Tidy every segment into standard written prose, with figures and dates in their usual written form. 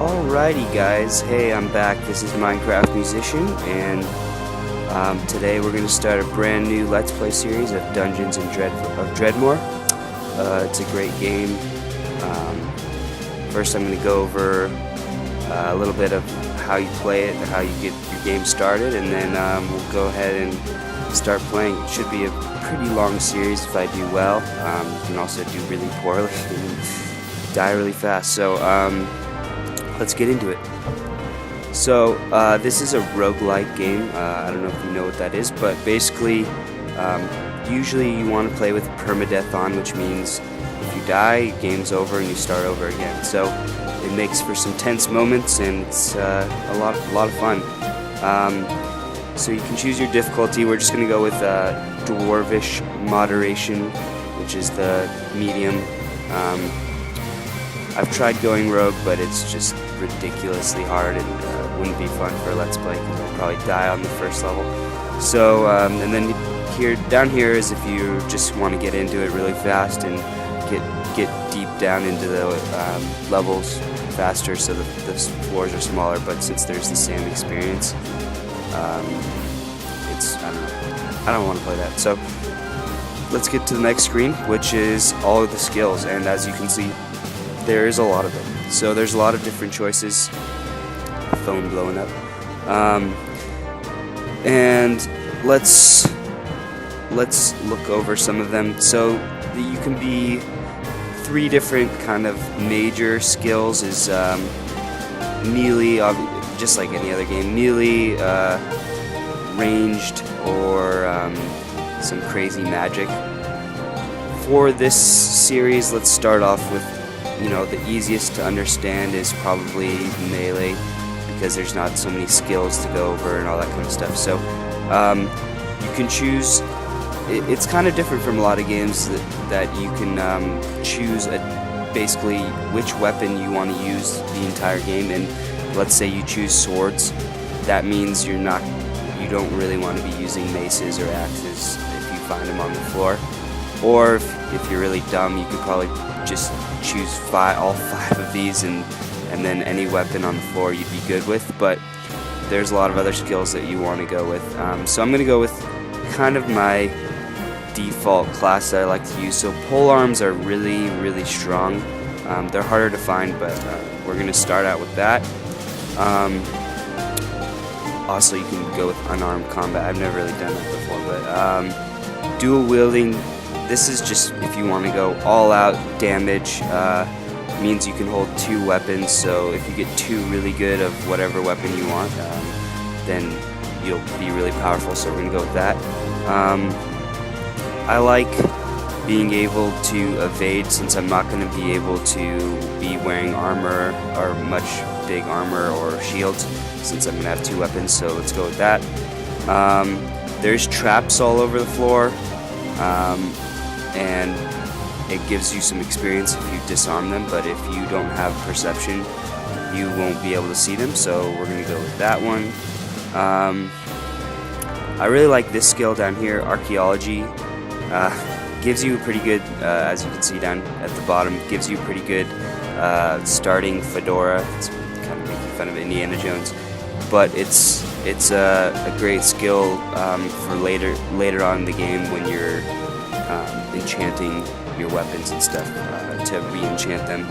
Alrighty guys, hey, I'm back. This is Minecraft Musician, and today we're going to start a brand new Let's Play series of Dungeons and Dreadmor. It's a great game. First I'm going to go over a little bit of how you play it, how you get your game started, and then we'll go ahead and start playing. It should be a pretty long series if I do well. You can also do really poorly and die really fast. So let's get into it. So this is a roguelike game. I don't know if you know what that is, but basically usually you want to play with permadeath on, which means if you die, game's over and you start over again. So it makes for some tense moments, and it's a lot of fun. So you can choose your difficulty. We're just going to go with Dwarvish Moderation, which is the medium. I've tried going rogue, but it's just ridiculously hard and wouldn't be fun for a Let's Play because I'd probably die on the first level. So, and then down here is if you just want to get into it really fast and get deep down into the levels faster, so the floors are smaller, but since there's the same experience, I don't want to play that. So let's get to the next screen, which is all of the skills, and as you can see, there is a lot of them. So there's a lot of different choices. Phone blowing up. And let's look over some of them. So you can be three different kind of major skills. Is melee, just like any other game, melee, ranged, or some crazy magic. For this series, let's start off with, the easiest to understand is probably melee, because there's not so many skills to go over and all that kind of stuff. So you can choose. It's kind of different from a lot of games that you can choose basically which weapon you want to use the entire game. And let's say you choose swords, that means you don't really want to be using maces or axes if you find them on the floor. Or if you're really dumb, you could probably just choose all five of these, and then any weapon on the floor you'd be good with. But there's a lot of other skills that you want to go with. So I'm going to go with kind of my default class that I like to use. So polearms are really, really strong. They're harder to find, but we're going to start out with that. Also, you can go with unarmed combat. I've never really done that before, but dual wielding. This is just if you want to go all out damage. Means you can hold two weapons. So if you get two really good of whatever weapon you want, then you'll be really powerful. So we're gonna go with that. I like being able to evade, since I'm not going to be able to be wearing armor or much big armor or shields, since I'm going to have two weapons. So let's go with that. There's traps all over the floor. And it gives you some experience if you disarm them, but if you don't have perception, you won't be able to see them, so we're going to go with that one. I really like this skill down here, Archaeology. Gives you a pretty good, as you can see down at the bottom, gives you a pretty good starting fedora. It's kind of making fun of Indiana Jones, but it's a great skill for later on in the game when you're enchanting your weapons and stuff, to re-enchant them.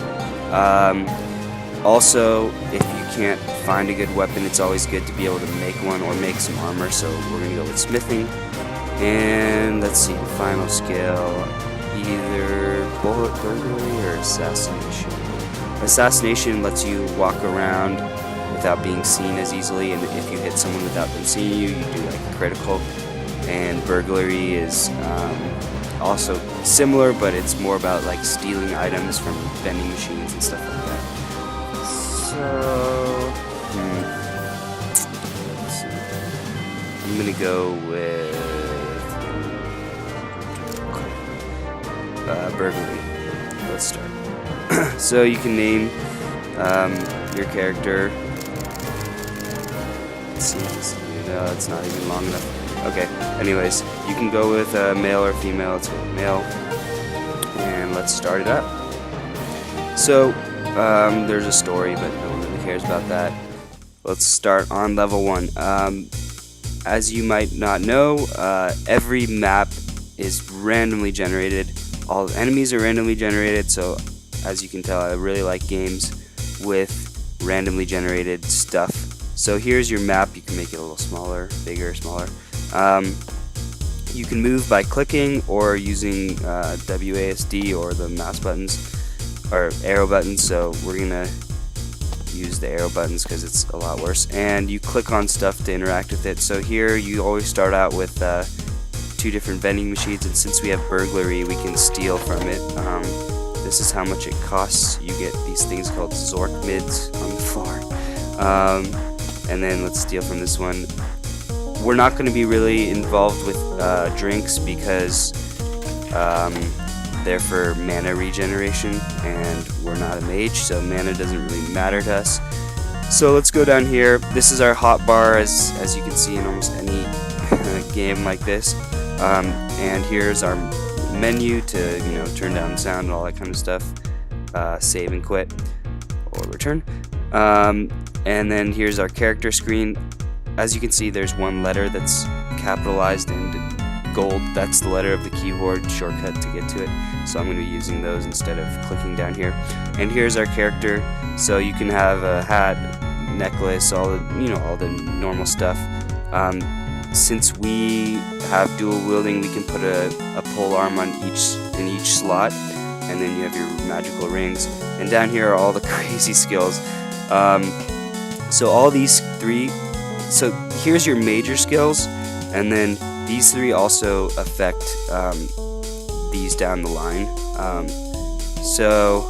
Also, if you can't find a good weapon, it's always good to be able to make one or make some armor, so we're going to go with smithing. And let's see, final skill, either bullet burglary or assassination. Assassination lets you walk around without being seen as easily, and if you hit someone without them seeing you, you do like a critical. And burglary is also similar, but it's more about like stealing items from vending machines and stuff like that. So let's see. I'm gonna go with burglary. Let's start. So you can name your character. Let's see. It's not even long enough. Okay, anyways, you can go with male or female. Let's go with male, and let's start it up. So There's a story, but no one really cares about that. Let's start on level 1. As you might not know, every map is randomly generated. All the enemies are randomly generated, so as you can tell, I really like games with randomly generated stuff. So here's your map. You can make it a little smaller, bigger, smaller. You can move by clicking or using WASD or the mouse buttons or arrow buttons. So we're gonna use the arrow buttons because it's a lot worse. And you click on stuff to interact with it. So here you always start out with 2 different vending machines, and since we have burglary, we can steal from it. This is how much it costs. You get these things called Zork mids on the floor. And then let's steal from this one. We're not going to be really involved with drinks because they're for mana regeneration, and we're not a mage, so mana doesn't really matter to us. So let's go down here. This is our hotbar, as you can see in almost any game like this. And here's our menu to turn down sound and all that kind of stuff. Save and quit or return. And then here's our character screen. As you can see, there's one letter that's capitalized and gold. That's the letter of the keyboard shortcut to get to it. So I'm going to be using those instead of clicking down here. And here's our character. So you can have a hat, necklace, all the normal stuff. Since we have dual wielding, we can put a pole arm on in each slot, and then you have your magical rings. And down here are all the crazy skills. So all these 3. So here's your major skills, and then these 3 also affect these down the line. So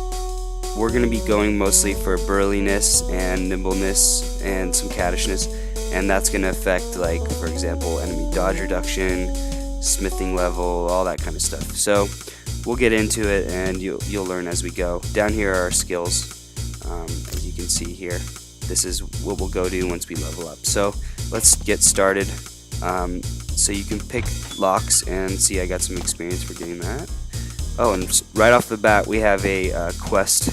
we're going to be going mostly for burliness and nimbleness and some cattishness, and that's going to affect, like, for example, enemy dodge reduction, smithing level, all that kind of stuff. So we'll get into it, and you'll learn as we go. Down here are our skills, as you can see here. This is what we'll go do once we level up. So let's get started. So you can pick locks, and see I got some experience for doing that. Oh, and right off the bat we have a quest,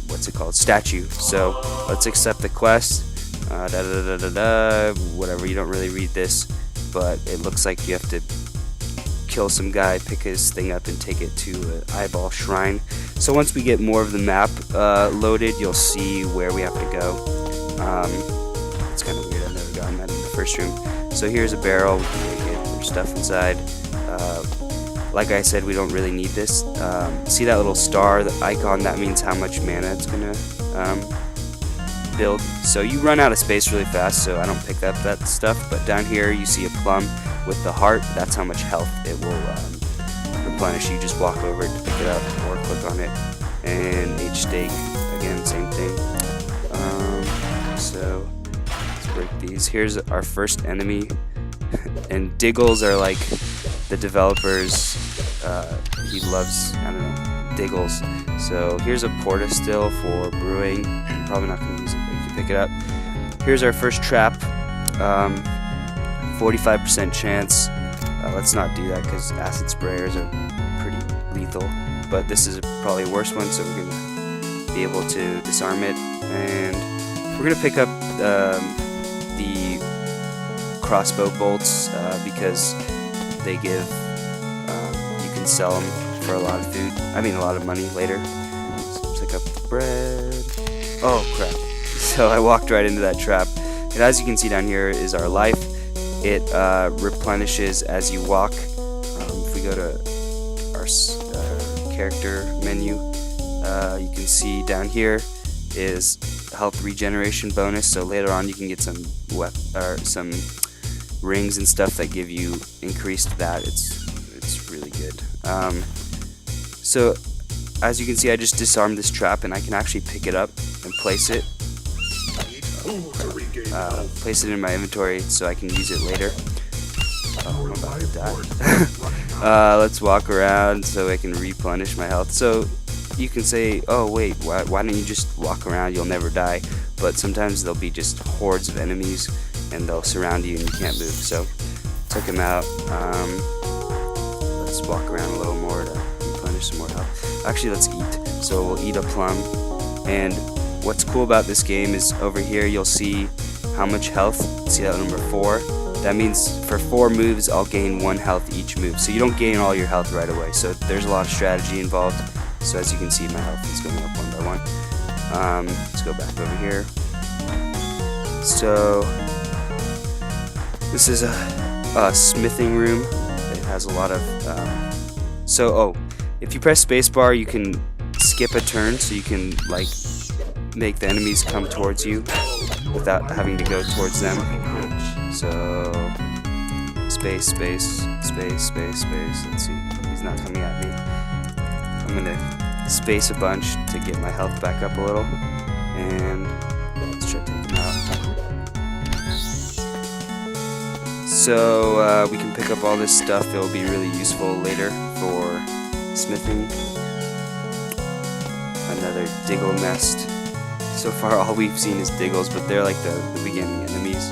what's it called? Statue. So let's accept the quest. Whatever, you don't really read this, but it looks like you have to kill some guy, pick his thing up, and take it to an eyeball shrine. So once we get more of the map loaded, you'll see where we have to go. It's kind of weird, I've never gotten that in the first room. So here's a barrel, we can take it, there's stuff inside. Like I said, we don't really need this. See that little star, the icon, that means how much mana it's gonna build. So you run out of space really fast, so I don't pick up that stuff. But down here you see a plum with the heart, that's how much health it will replenish. You just walk over to pick it up or click on it. And H-stake, again, same thing. So let's break these. Here's our first enemy. And Diggles are like the developers, he loves, I don't know, Diggles. So here's a porta still for brewing. I'm probably not going to use it, but you can pick it up. Here's our first trap. 45% chance. Let's not do that because acid sprayers are pretty lethal. But this is probably a worse one, so we're going to be able to disarm it. And we're going to pick up the crossbow bolts because they give, you can sell them for a lot of food. I mean, a lot of money later. So pick up the bread. Oh crap! So I walked right into that trap. And as you can see down here is our life. It replenishes as you walk. If we go to our character menu, you can see down here is health regeneration bonus. So later on you can get some rings and stuff that give you increased that. It's really good. So as you can see, I just disarmed this trap, and I can actually pick it up and place it. Place it in my inventory so I can use it later. Oh, I'm about to die. Let's walk around so I can replenish my health. So you can say, oh wait, why don't you just walk around, you'll never die. But sometimes there'll be just hordes of enemies and they'll surround you and you can't move. So took him out. Let's walk around a little more to replenish some more health. Actually, let's eat. so we'll eat a plum. And what's cool about this game is over here you'll see how much health. See that number 4? That means for 4 moves I'll gain 1 health each move. So you don't gain all your health right away. So there's a lot of strategy involved. So as you can see, my health is going up one by one. Let's go back over here. So this is a smithing room. It has a lot of if you press spacebar, you can skip a turn, so you can like make the enemies come towards you without having to go towards them. So space, space, space, space, space. Let's see, he's not coming at me. I'm gonna space a bunch to get my health back up a little, and let's try taking him out. So we can pick up all this stuff. It will be really useful later for smithing. Another diggle nest. So far all we've seen is diggles, but they're like the beginning enemies.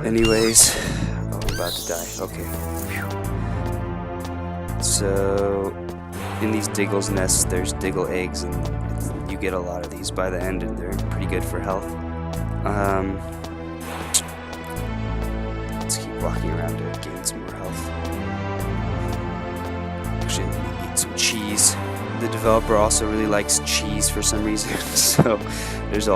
Anyways, oh, I'm about to die. Okay. So in these diggles nests there's diggle eggs, and you get a lot of these by the end, and they're pretty good for health. Let's keep walking around to gain some more health. Actually, let me eat some cheese. The developer also really likes cheese for some reason, so there's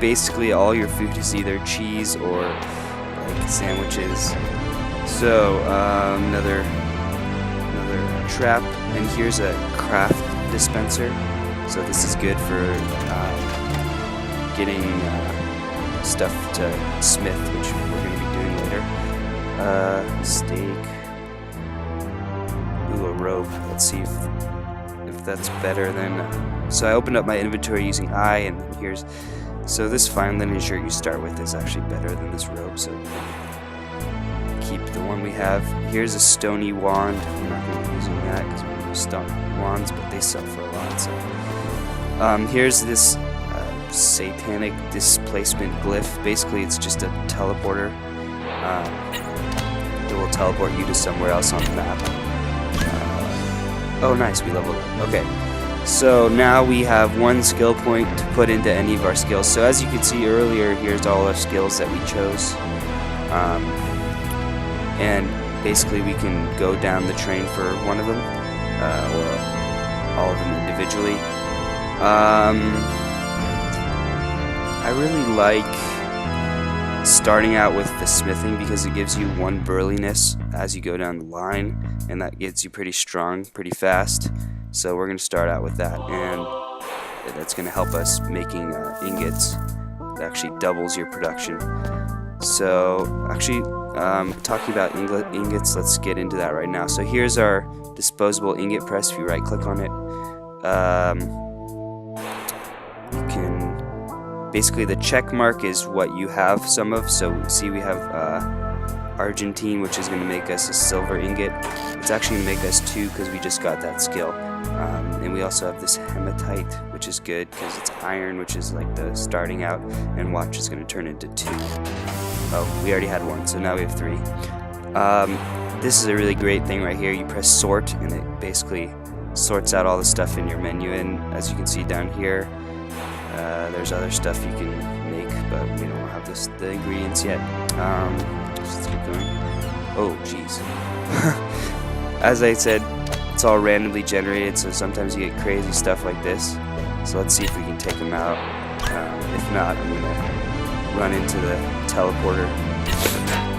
basically all your food is either cheese or like sandwiches. So another trap, and here's a craft dispenser. So this is good for getting stuff to smith, which we're going to be doing later. Steak. Ooh, a rope. Let's see if that's better than. So I opened up my inventory using I, and so this fine linen shirt you start with is actually better than this robe. So keep the one we have. Here's a stony wand. I'm not going to be using that because we're going to use stone wands, but they sell for a lot. So here's this satanic displacement glyph. Basically, it's just a teleporter. It will teleport you to somewhere else on the map. Oh, nice, we leveled up. Okay, so now we have 1 skill point to put into any of our skills. So as you can see earlier, here's all our skills that we chose. And basically we can go down the train for one of them, or all of them individually. I really like starting out with the smithing because it gives you 1 burliness as you go down the line, and that gets you pretty strong pretty fast. So we're going to start out with that, and that's going to help us making ingots. It actually doubles your production. So actually talking about ingots, let's get into that right now. So here's our disposable ingot press. If you right click on it, you can basically, the check mark is what you have some of. So see, we have Argentine, which is going to make us a silver ingot. It's actually going to make us 2 because we just got that skill. And we also have this hematite, which is good because it's iron, which is like the starting out, and watch is going to turn into 2. Oh, we already had 1, so now we have 3. This is a really great thing right here. You press sort, and it basically sorts out all the stuff in your menu. And as you can see down here, there's other stuff you can make, but we don't have the ingredients yet. Let's keep going. Oh, jeez. As I said, it's all randomly generated, so sometimes you get crazy stuff like this. So let's see if we can take them out. If not, I'm going to run into the teleporter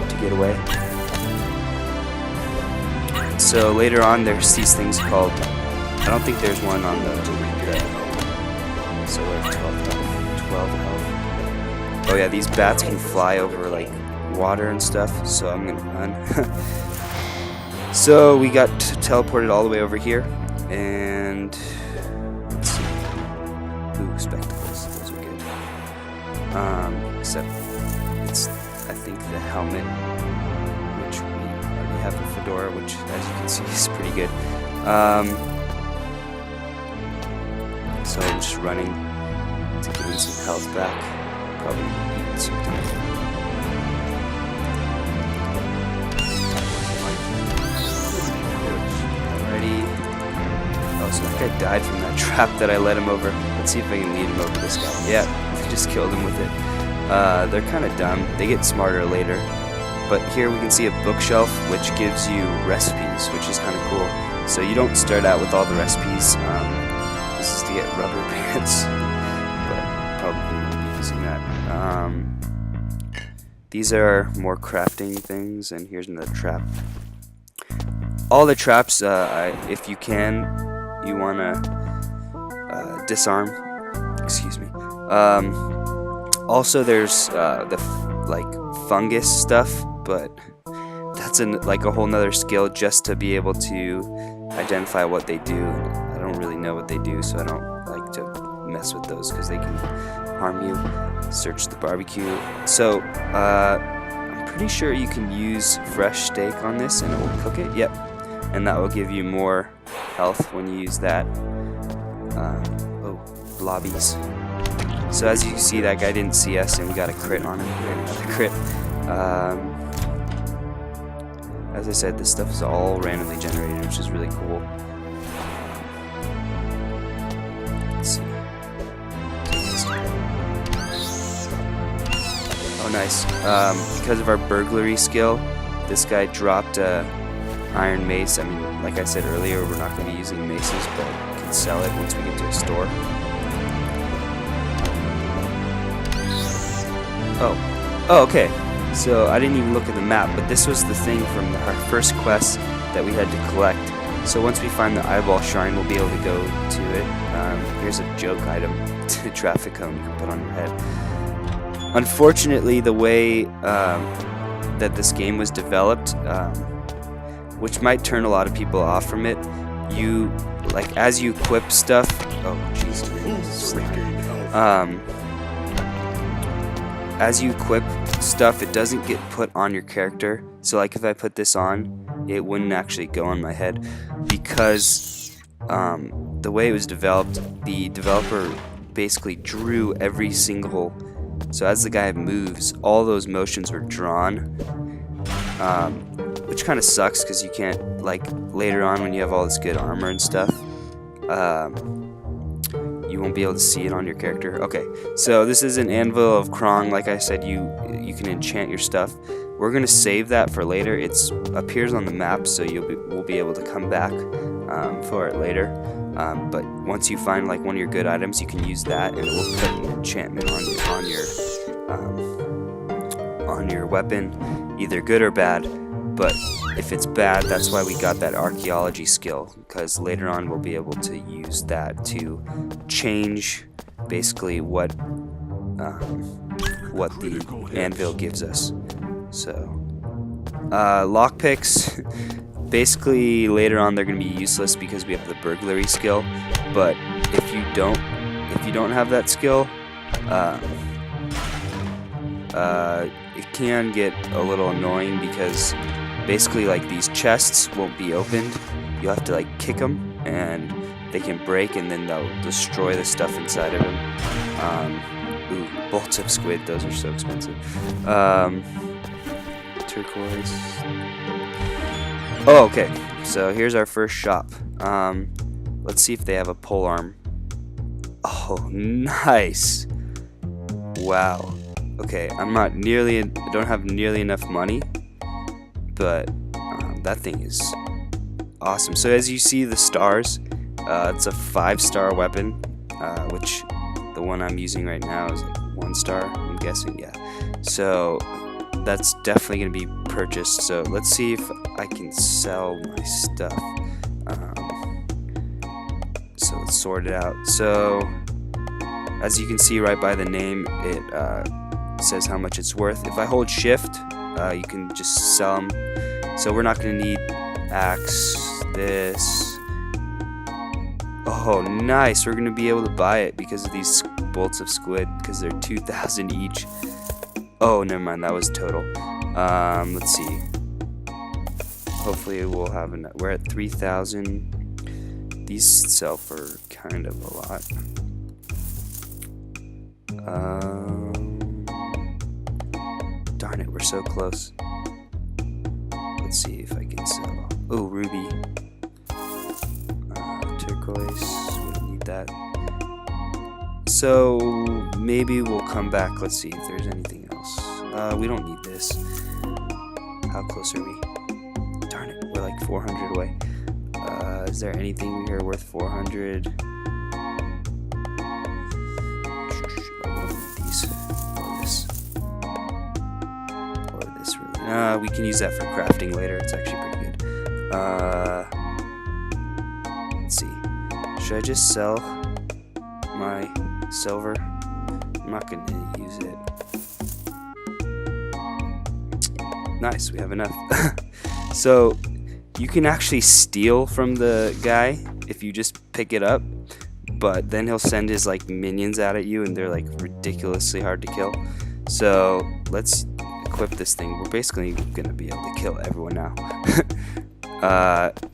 to get away. So later on, there's these things called, I don't think there's one on the so we're at 12 health. Oh yeah, these bats can fly over like water and stuff, so I'm gonna run. So we got teleported all the way over here, and let's see. Ooh, spectacles, those are good. Except it's, I think, the helmet, which we already have a fedora, which as you can see is pretty good. So I'm just running to gain some health back. Probably eat something. so that guy died from that trap that I led him over. Let's see if I can lead him over this guy. Yeah, I just killed him with it. They're kind of dumb. They get smarter later. But here we can see a bookshelf which gives you recipes, which is kind of cool. So you don't start out with all the recipes. This is to get rubber bands, but probably won't be using that. These are more crafting things, and here's another trap. All the traps, if you can, you want to disarm. Excuse me. Also, there's the fungus stuff, but that's like a whole nother skill just to be able to identify what they do. I don't really know what they do, so I don't like to mess with those because they can harm you. Search the barbecue. So I'm pretty sure you can use fresh steak on this and it will cook it. Yep, and that will give you more health when you use that. Lobbies. So as you see, that guy didn't see us, and we got a crit on him. Another crit. As I said, this stuff is all randomly generated, which is really cool. Let's see. Oh, nice. Because of our burglary skill, this guy dropped a iron mace. I mean, like I said earlier, we're not going to be using maces, but we can sell it once we get to a store. Oh, okay. So I didn't even look at the map, but this was the thing from our first quest that we had to collect. So once we find the eyeball shrine, we'll be able to go to it. Here's a joke item, to traffic cone you can put on your head. Unfortunately, the way that this game was developed, which might turn a lot of people off from it, as you equip stuff. Oh, jeez. As you equip stuff, it doesn't get put on your character. So like if I put this on, it wouldn't actually go on my head because the way it was developed, the developer basically drew every single. So as the guy moves, all those motions were drawn, which kind of sucks because you can't, like later on when you have all this good armor and stuff, you won't be able to see it on your character. Okay, so this is an anvil of Krong. Like I said, you can enchant your stuff. We're gonna save that for later. It appears on the map, so we'll be able to come back for it later. But once you find like one of your good items, you can use that, and it will put an enchantment on your weapon, either good or bad. But if it's bad, that's why we got that archaeology skill, because later on we'll be able to use that to change basically what the anvil gives us. So lockpicks, basically later on they're going to be useless because we have the burglary skill. But if you don't have that skill, it can get a little annoying because basically like these chests won't be opened. You'll have to like kick them and they can break, and then they'll destroy the stuff inside of them. Ooh, bolts of squid, those are so expensive. Turquoise. Oh, okay, so here's our first shop. Let's see if they have a pole arm. Oh, nice. Wow. Okay, I don't have nearly enough money, but that thing is awesome. So as you see the stars, it's a 5-star weapon, which the one I'm using right now is like 1 star, I'm guessing, yeah. So that's definitely going to be purchased. So let's see if I can sell my stuff. So let's sort it out. So as you can see right by the name, it says how much it's worth. If I hold shift, you can just sell them. So we're not going to need axe, this. Oh, nice. We're going to be able to buy it because of these bolts of squid, because they're 2,000 each. Oh, never mind. That was total. Let's see. Hopefully we'll have enough. We're at 3,000. These sell for kind of a lot. Darn it, we're so close. Let's see if I can sell. Oh, ruby. turquoise. We don't need that. So maybe we'll come back. Let's see if there's anything else. We don't need this. How close are we? Darn it, we're like 400 away. Is there anything here worth 400? These or this or this really. We can use that for crafting later. It's actually pretty good. Let's see. Should I just sell my silver? I'm not gonna use it. Nice, we have enough. So you can actually steal from the guy if you just pick it up, but then he'll send his like minions out at you and they're like ridiculously hard to kill. So let's equip this thing. We're basically gonna be able to kill everyone now.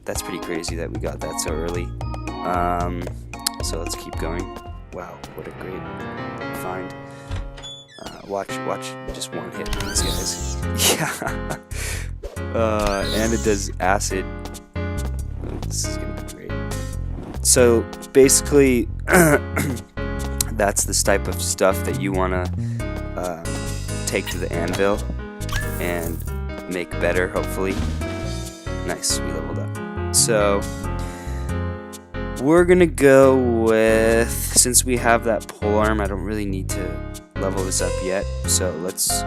That's pretty crazy that we got that so early. So let's keep going. Wow, what a great find. Watch, just one hit on these guys. Yeah. And it does acid. Oh, this is gonna be great. So basically, that's this type of stuff that you wanna take to the anvil and make better, hopefully. Nice, we leveled up. So we're gonna go with, since we have that polearm, I don't really need to level this up yet. So let's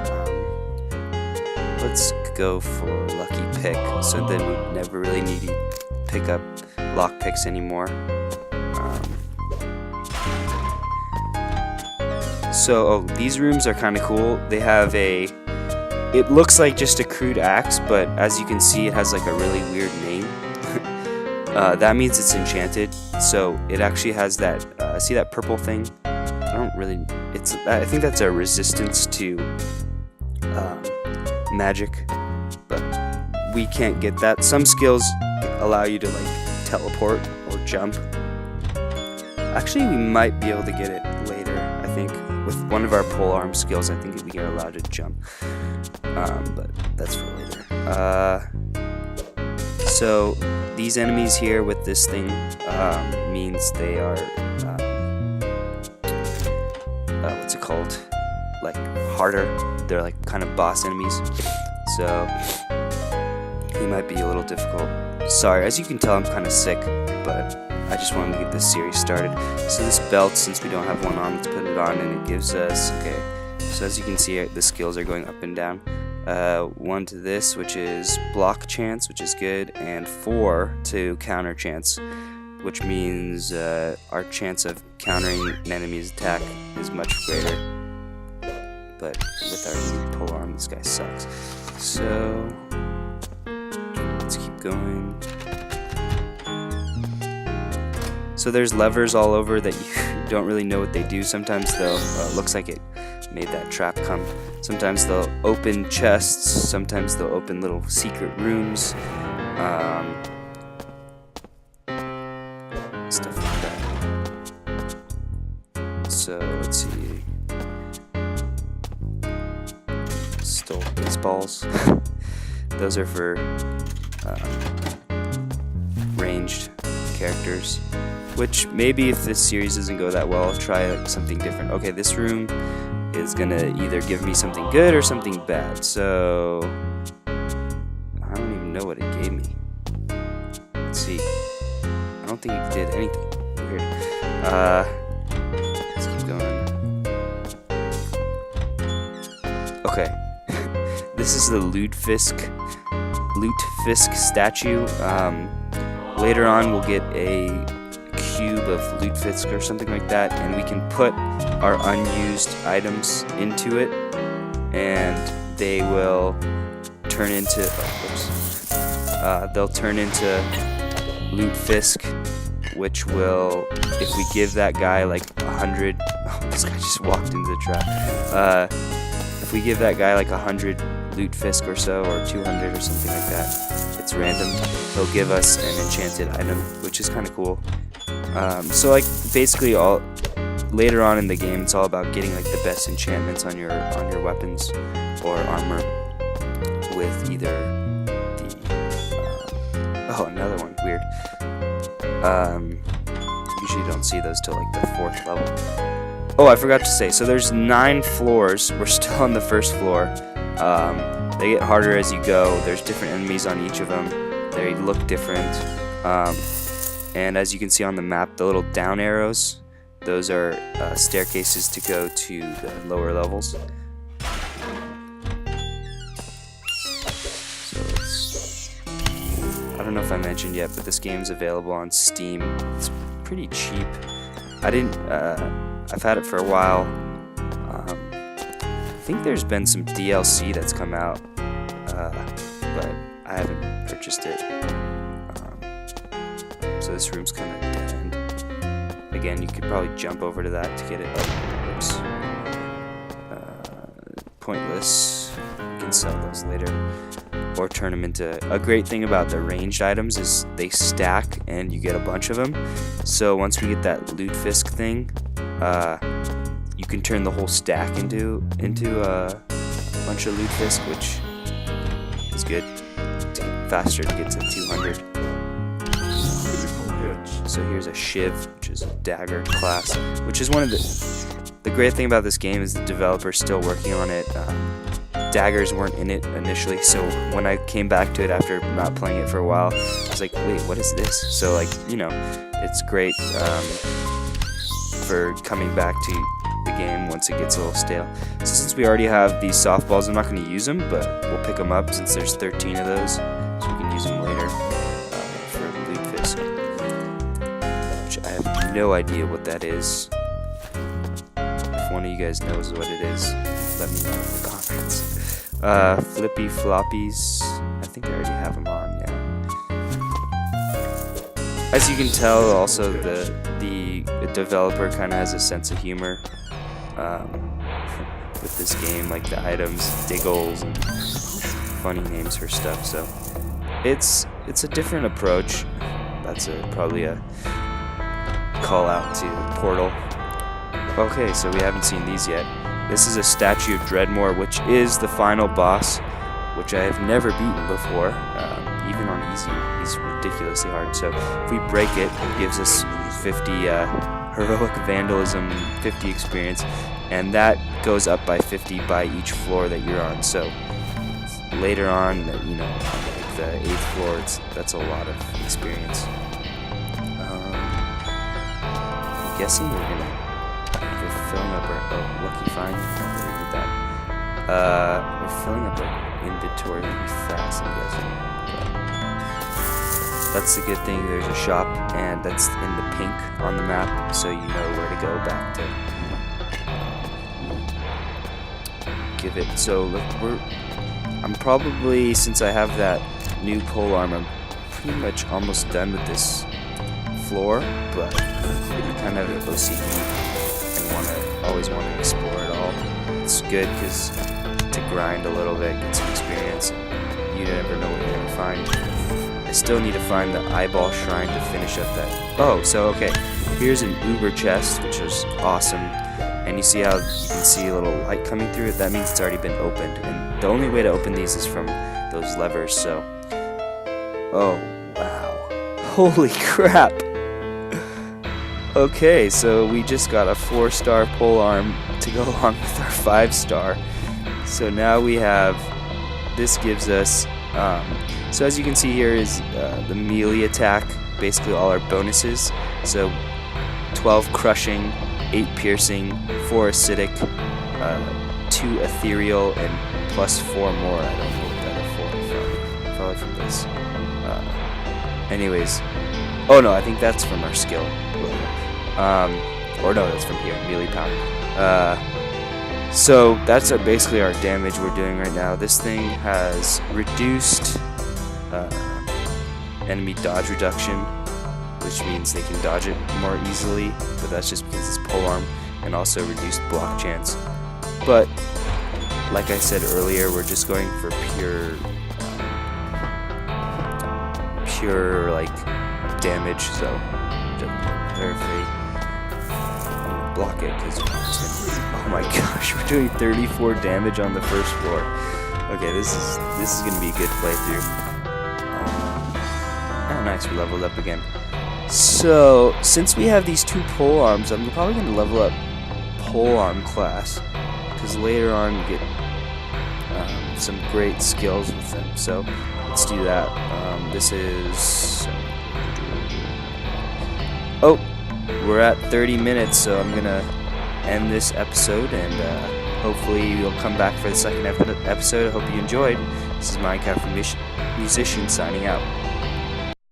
go for lucky pick. So then we never really need to pick up lock picks anymore. These rooms are kind of cool. They have it looks like just a crude axe, but as you can see, it has like a really weird name. That means it's enchanted. So it actually has that, see that purple thing? I think that's a resistance to magic, but we can't get that. Some skills allow you to like teleport or jump. Actually, we might be able to get it later. I think with one of our polearm skills, I think we are allowed to jump, but that's for later. So these enemies here with this thing means they are what's it called? Like harder. They're like kind of boss enemies. So he might be a little difficult. Sorry, as you can tell, I'm kind of sick, but I just wanted to get this series started. So this belt, since we don't have one on, let's put it on, and it gives us, okay, so as you can see, the skills are going up and down. 1 to this, which is block chance, which is good, and 4 to counter chance, which means our chance of countering an enemy's attack is much greater. But with our polearm, this guy sucks. So let's keep going. So there's levers all over that you don't really know what they do. Sometimes they'll, looks like it made that trap come. Sometimes they'll open chests, sometimes they'll open little secret rooms, stuff like that. So let's see. Stole baseballs. Those are for ranged characters. Which maybe if this series doesn't go that well, I'll try like something different. Okay, this room is gonna either give me something good or something bad. So I don't even know what it gave me. Let's see. I don't think it did anything. Weird. Let's keep going. Okay. This is the Lutefisk statue. Later on we'll get a cube of Lutefisk or something like that, and we can put our unused items into it, and they will turn into they'll turn into Lutefisk, which will, if we give that guy like 100, oh, this guy just walked into the trap. If we give that guy like 100 Lutefisk or so, or 200 or something like that, it's random, he'll give us an enchanted item, which is kind of cool. So like basically later on in the game, it's all about getting like the best enchantments on your weapons or armor with either the another one, weird, Usually don't see those till like the 4th level. Oh, I forgot to say, so there's 9 floors. We're still on the 1st floor. They get harder as you go. There's different enemies on each of them. They look different. And as you can see on the map, the little down arrows, those are staircases to go to the lower levels. I don't know if I mentioned yet, but this game is available on Steam. It's pretty cheap. I've had it for a while. I think there's been some DLC that's come out, but I haven't purchased it. So this room's kind of dead end. Again, you could probably jump over to that to get it. Oh, oops. Pointless. You can sell those later, or turn them into. A great thing about the ranged items is they stack, and you get a bunch of them. So once we get that loot fisk thing, you can turn the whole stack into a bunch of loot fisk, which is good. It's faster to get to 200. So here's a shiv, which is a dagger class, which is one of the great thing about this game is the developer's still working on it. Daggers weren't in it initially, so when I came back to it after not playing it for a while, I was like, wait, what is this? So like, you know, it's great for coming back to the game once it gets a little stale. So since we already have these softballs, I'm not going to use them, but we'll pick them up since there's 13 of those, so we can use them later for loot fisk, which I have no idea what that is. If one of you guys knows what it is, let me know in the comments. Flippy floppies, I think I already have them on, yeah. As you can tell, also the developer kind of has a sense of humor with this game, like the items, diggles, and funny names for stuff. So it's a different approach. That's probably a call out to Portal. Okay, so we haven't seen these yet. This is a statue of Dreadmor, which is the final boss, which I have never beaten before, even on easy. He's ridiculously hard. So if we break it, it gives us 50 heroic vandalism, 50 experience, and that goes up by 50 by each floor that you're on. So later on, you know, like the 8th floor, that's a lot of experience. I'm guessing we're filling up our lucky find. We're filling up our inventory pretty fast, I'm guessing. But that's the good thing. There's a shop, and that's in the pink on the map, so you know where to go back to give it. So look, I'm probably, since I have that new pole arm, I'm pretty much almost done with this floor, but I kind of have OCD and always want to explore it all. It's good because to grind a little bit, get some experience, and you never know what you're going to find. I still need to find the eyeball shrine to finish up that. Oh, so okay, here's an Uber chest, which is awesome. And you see how you can see a little light coming through it? That means it's already been opened. And the only way to open these is from those levers, so. Oh, wow. Holy crap. Okay, so we just got a 4-star pole arm to go along with our 5-star. So now we have, this gives us, so as you can see here is the melee attack, basically all our bonuses. So 12 crushing, 8 piercing, 4 acidic, 2 ethereal, and plus 4 more. I don't know what that 4 from. Probably from this. Anyways, oh no, I think that's from our skill. Or no, that's from here, melee power. So that's basically our damage we're doing right now. This thing has reduced enemy dodge reduction, which means they can dodge it more easily, but that's just because it's polearm, and also reduced block chance. But like I said earlier, we're just going for pure like damage, so it doesn't matter if they block it, because oh my gosh, we're doing 34 damage on the first floor. Okay, this is gonna be a good playthrough. Oh nice, we leveled up again. So, since we have these 2 pole arms, I'm probably going to level up pole arm class, because later on you get some great skills with them. So, let's do that. This is... Oh, we're at 30 minutes, so I'm going to end this episode, and hopefully you'll come back for the second episode. I hope you enjoyed. This is Minecraft Musician signing out.